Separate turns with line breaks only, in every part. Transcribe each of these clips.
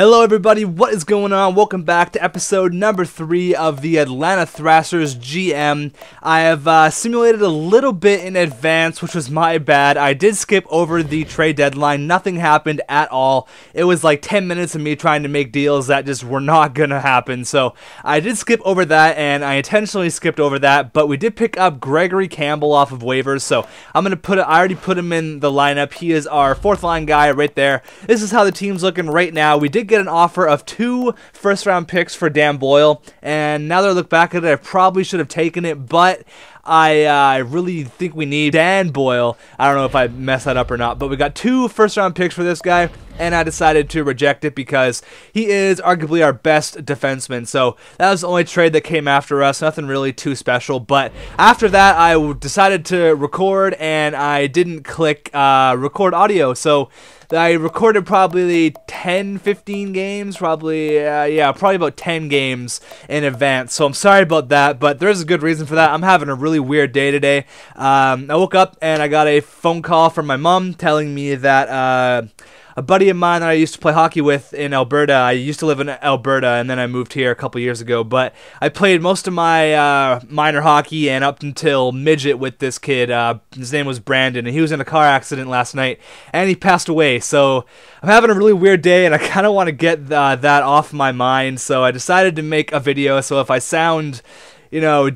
Hello everybody, what is going on? Welcome back to episode number 3 of the Atlanta Thrashers GM. I have simulated a little bit in advance, which was my bad. I did skip over the trade deadline. Nothing happened at all. It was like 10 minutes of me trying to make deals that just were not going to happen. So I did skip over that, and I intentionally skipped over that, but we did pick up Gregory Campbell off of waivers. So I'm going to put it, I already put him in the lineup. He is our 4th line guy right there. This is how the team's looking right now. We did get an offer of 2 first-round picks for Dan Boyle, and now that I look back at it, I probably should have taken it, but I really think we need Dan Boyle. I don't know if I messed that up or not, but we got 2 first-round picks for this guy, and I decided to reject it because he is arguably our best defenseman. So that was the only trade that came after us. Nothing really too special. But after that, I decided to record, and I didn't click record audio. So I recorded probably 10, 15 games, probably about 10 games in advance. So I'm sorry about that, but there's a good reason for that. I'm having a really weird day today. I woke up and I got a phone call from my mom telling me that a buddy of mine that I used to play hockey with in Alberta, I used to live in Alberta, and then I moved here a couple years ago, but I played most of my minor hockey and up until midget with this kid. His name was Brandon, and he was in a car accident last night, and he passed away. So I'm having a really weird day, and I kind of want to get that off my mind, so I decided to make a video. So if I sound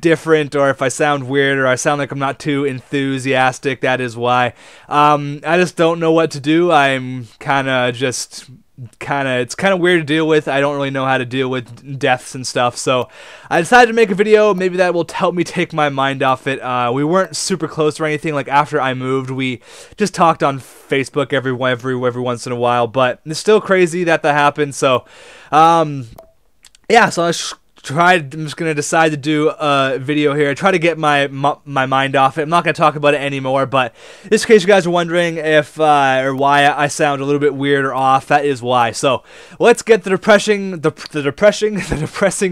different, or if I sound weird, or I sound like I'm not too enthusiastic, that is why. I just don't know what to do. I'm it's kind of weird to deal with. I don't really know how to deal with deaths and stuff, so I decided to make a video. Maybe that will help me take my mind off it. We weren't super close or anything. Like, after I moved, we just talked on Facebook every once in a while, but it's still crazy that happened. So yeah, so I'm just going to decide to do a video here, try to get my mind off it. I'm not going to talk about it anymore, but just in case you guys are wondering if or why I sound a little bit weird or off, that is why. So let's get the depressing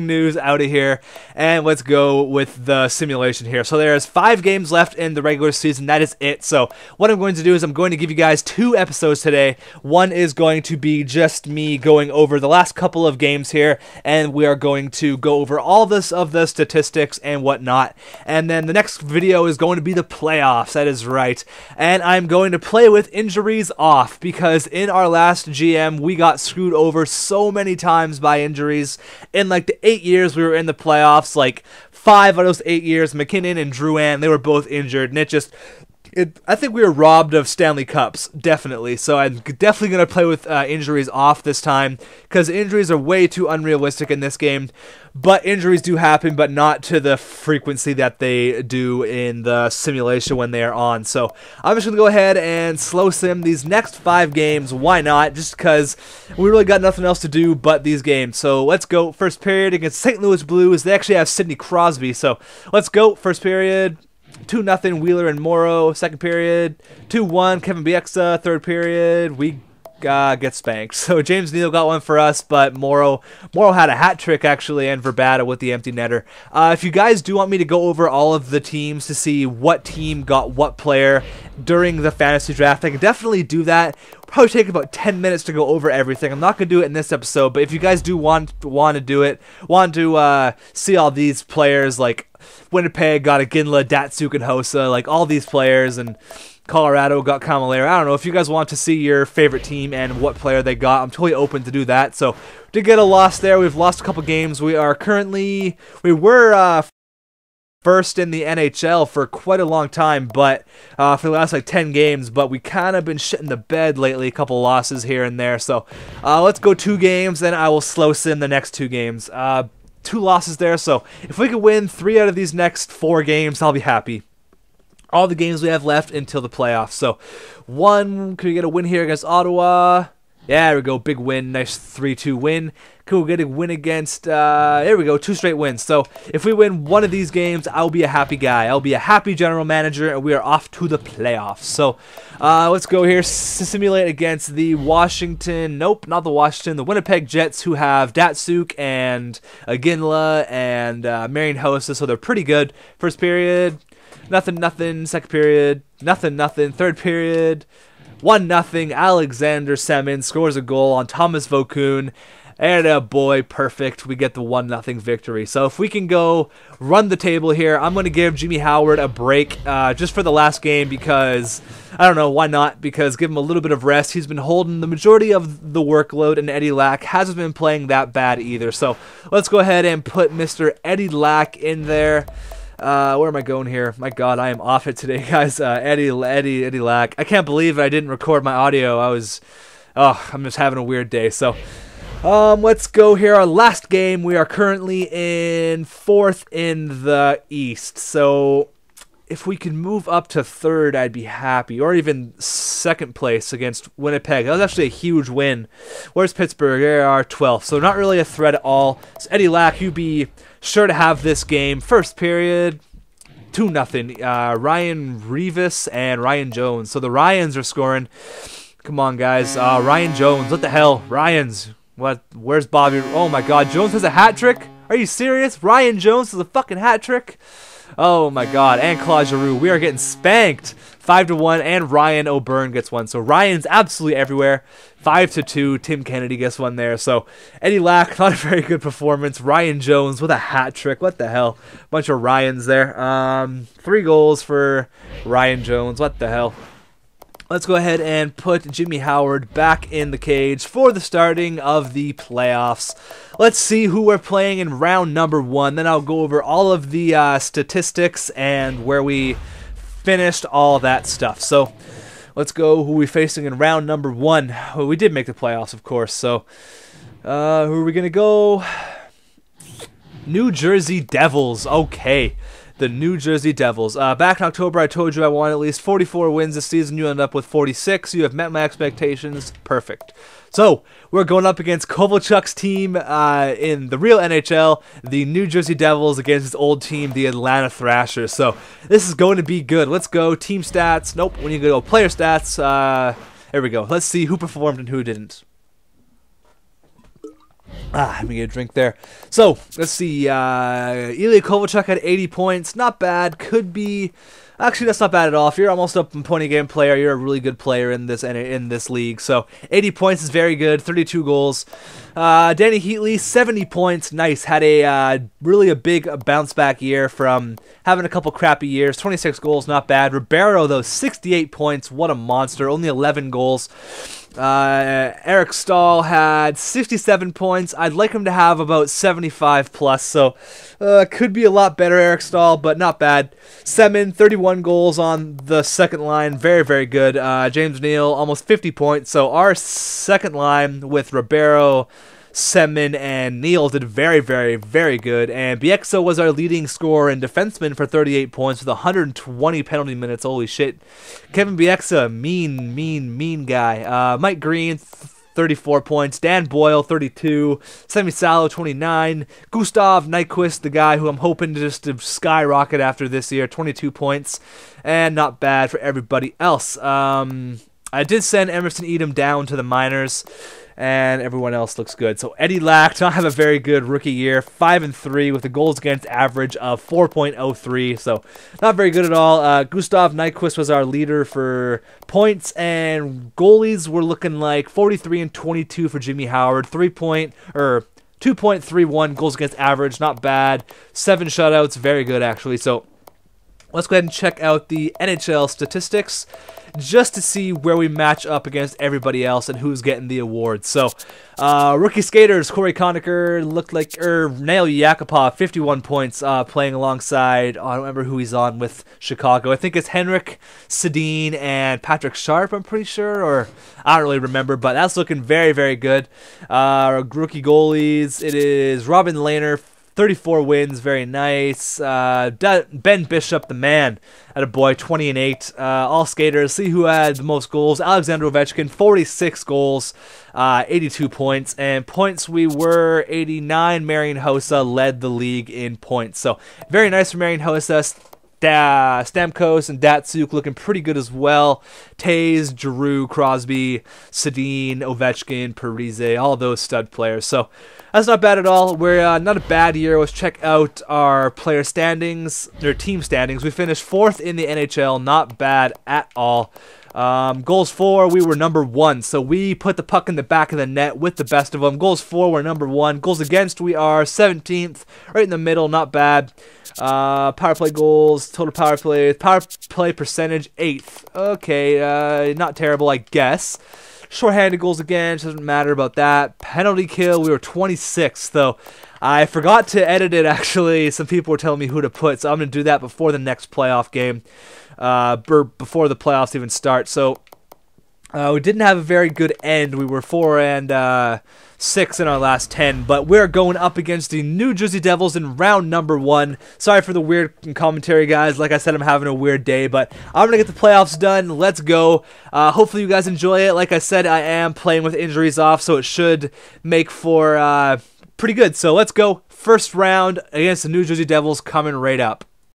news out of here, and let's go with the simulation here. So there's 5 games left in the regular season. That is it. So what I'm going to do is I'm going to give you guys 2 episodes today. One is going to be just me going over the last couple of games here, and we are going to go over all of the statistics and whatnot. And then the next video is going to be the playoffs. That is right. And I'm going to play with injuries off, because in our last GM we got screwed over so many times by injuries. In like the 8 years we were in the playoffs, like 5 out of those 8 years, McKinnon and Drouin, they were both injured, and I think we were robbed of Stanley Cups, definitely. So I'm definitely going to play with injuries off this time, because injuries are way too unrealistic in this game. But injuries do happen, but not to the frequency that they do in the simulation when they are on. So I'm just going to go ahead and slow sim these next 5 games. Why not? Just because we really got nothing else to do but these games. So let's go. First period against St. Louis Blues. They actually have Sidney Crosby. So let's go. First period. 2-0 Wheeler and Morrow. Second period, 2-1 Kevin Bieksa. Third period, we get spanked. So James Neal got one for us, but Morrow had a hat trick actually, and Verbata with the empty netter. If you guys do want me to go over all of the teams to see what team got what player during the fantasy draft, I can definitely do that. Probably take about 10 minutes to go over everything. I'm not going to do it in this episode, but if you guys do want to do it, want to see all these players, like Winnipeg got a Ginla, Datsuk, and Hossa, like all these players, and Colorado got Camilleri. I don't know if you guys want to see your favorite team and what player they got. I'm totally open to do that. So did get a loss there. We've lost a couple games. We were first in the NHL for quite a long time, but for the last like 10 games, but we kind of been shitting the bed lately, a couple losses here and there. So let's go 2 games, then I will slow sim the next 2 games. 2 losses there, so if we could win 3 out of these next 4 games, I'll be happy. All the games we have left until the playoffs. So could we get a win here against Ottawa? Yeah, there we go, big win, nice 3-2 win. Could we get a win against, there we go, 2 straight wins. So if we win one of these games, I'll be a happy guy. I'll be a happy general manager, and we are off to the playoffs. So let's go here, simulate against the the Winnipeg Jets, who have Datsuk and Ginla and Marian Hossa, so they're pretty good. First period, nothing. Second period, nothing. Third period, 1-0. Alexander Semin scores a goal on Thomas Vokoun. And a boy, perfect. We get the 1-0 victory. So if we can go run the table here, I'm going to give Jimmy Howard a break just for the last game because, I don't know, why not? Because give him a little bit of rest. He's been holding the majority of the workload, and Eddie Lack hasn't been playing that bad either. So let's go ahead and put Mr. Eddie Lack in there. Where am I going here? My God, I am off it today, guys. Eddie Lack. I can't believe I didn't record my audio. I'm just having a weird day. So let's go here. Our last game. We are currently in 4th in the East. So if we could move up to 3rd, I'd be happy. Or even 2nd place against Winnipeg. That was actually a huge win. Where's Pittsburgh? They are 12th. So not really a threat at all. So Eddie Lack, you'd be sure to have this game. First period, 2-0. Ryan Revis and Ryan Jones. So the Ryans are scoring. Come on, guys. Ryan Jones. What the hell? Ryans. What? Where's Bobby? Oh my God, Jones has a hat trick? Are you serious? Ryan Jones has a fucking hat trick? Oh my God, and Claude Giroux. We are getting spanked. 5-1, and Ryan O'Byrne gets one. So Ryan's absolutely everywhere. 5-2. Tim Kennedy gets one there. So Eddie Lack, not a very good performance. Ryan Jones with a hat trick. What the hell? Bunch of Ryans there. 3 goals for Ryan Jones. What the hell? Let's go ahead and put Jimmy Howard back in the cage for the starting of the playoffs. Let's see who we're playing in round number 1. Then I'll go over all of the statistics and where we finished, all that stuff. So let's go who we're facing in round number 1. Well, we did make the playoffs, of course. So who are we going to go? New Jersey Devils. Okay. The New Jersey Devils. Back in October, I told you I wanted at least 44 wins this season. You end up with 46. You have met my expectations. Perfect. So, we're going up against Kovalchuk's team in the real NHL, the New Jersey Devils, against his old team, the Atlanta Thrashers. So, this is going to be good. Let's go. Team stats. Nope. We need to go player stats. There we go. Let's see who performed and who didn't. Let me get a drink there. So, let's see. Ilya Kovalchuk had 80 points. Not bad. Could be... Actually, that's not bad at all. If you're almost a point-a-game player, you're a really good player in this league. So, 80 points is very good. 32 goals. Danny Heatley, 70 points. Nice. Had a really a big bounce-back year from having a couple crappy years. 26 goals, not bad. Ribeiro, though, 68 points. What a monster. Only 11 goals. Eric Stahl had 67 points. I'd like him to have about 75 plus, so could be a lot better, Eric Stahl, but not bad. Semin, 31 goals on the second line, very, very good. James Neal, almost 50 points, so our second line with Ribeiro, Semin, and Neal did very, very, very good. And Bieksa was our leading scorer and defenseman for 38 points with 120 penalty minutes. Holy shit. Kevin Bieksa, mean guy. Mike Green, 34 points. Dan Boyle, 32. Semi Salo, 29. Gustav Nyquist, the guy who I'm hoping to skyrocket after this year, 22 points. And not bad for everybody else. I did send Emerson Edom down to the minors, and everyone else looks good. So Eddie Lack did not have a very good rookie year, 5-3 with a goals against average of 4.03. So not very good at all. Gustav Nyquist was our leader for points, and goalies were looking like 43 and 22 for Jimmy Howard, 2.31 goals against average, not bad. 7 shutouts, very good actually. So let's go ahead and check out the NHL statistics just to see where we match up against everybody else and who's getting the awards. So, rookie skaters, Corey Conacher looked like, Nail Yakupov, 51 points, playing alongside, I don't remember who he's on with Chicago. I think it's Henrik Sedin and Patrick Sharp, I'm pretty sure, or I don't really remember, but that's looking very, very good. Rookie goalies, it is Robin Lehner, 34 wins, very nice. Ben Bishop, the man, at a boy, 20-8. All skaters, see who had the most goals. Alexander Ovechkin, 46 goals, 82 points. And points, we were 89. Marian Hossa led the league in points. So, very nice for Marian Hossa. Stamkos and Datsuk looking pretty good as well. Taze, Giroux, Crosby, Sedin, Ovechkin, Parise, all those stud players. So that's not bad at all. We're not a bad year. Let's check out our player standings, or team standings. We finished 4th in the NHL. Not bad at all. Goals for, we were number 1, so we put the puck in the back of the net with the best of them. Goals for, we're number 1. Goals against, we are 17th, right in the middle, not bad. Power play goals, total power play percentage, 8th. Okay, not terrible, I guess. Shorthanded goals against, doesn't matter about that. Penalty kill, we were 26th, though. I forgot to edit it, actually. Some people were telling me who to put, so I'm going to do that before the next playoff game, before the playoffs even start. So we didn't have a very good end. We were 4-6 in our last 10, but we're going up against the New Jersey Devils in round number 1. Sorry for the weird commentary, guys. Like I said, I'm having a weird day, but I'm going to get the playoffs done. Let's go. Hopefully you guys enjoy it. Like I said, I am playing with injuries off, so it should make for pretty good. So let's go. First round against the New Jersey Devils coming right up.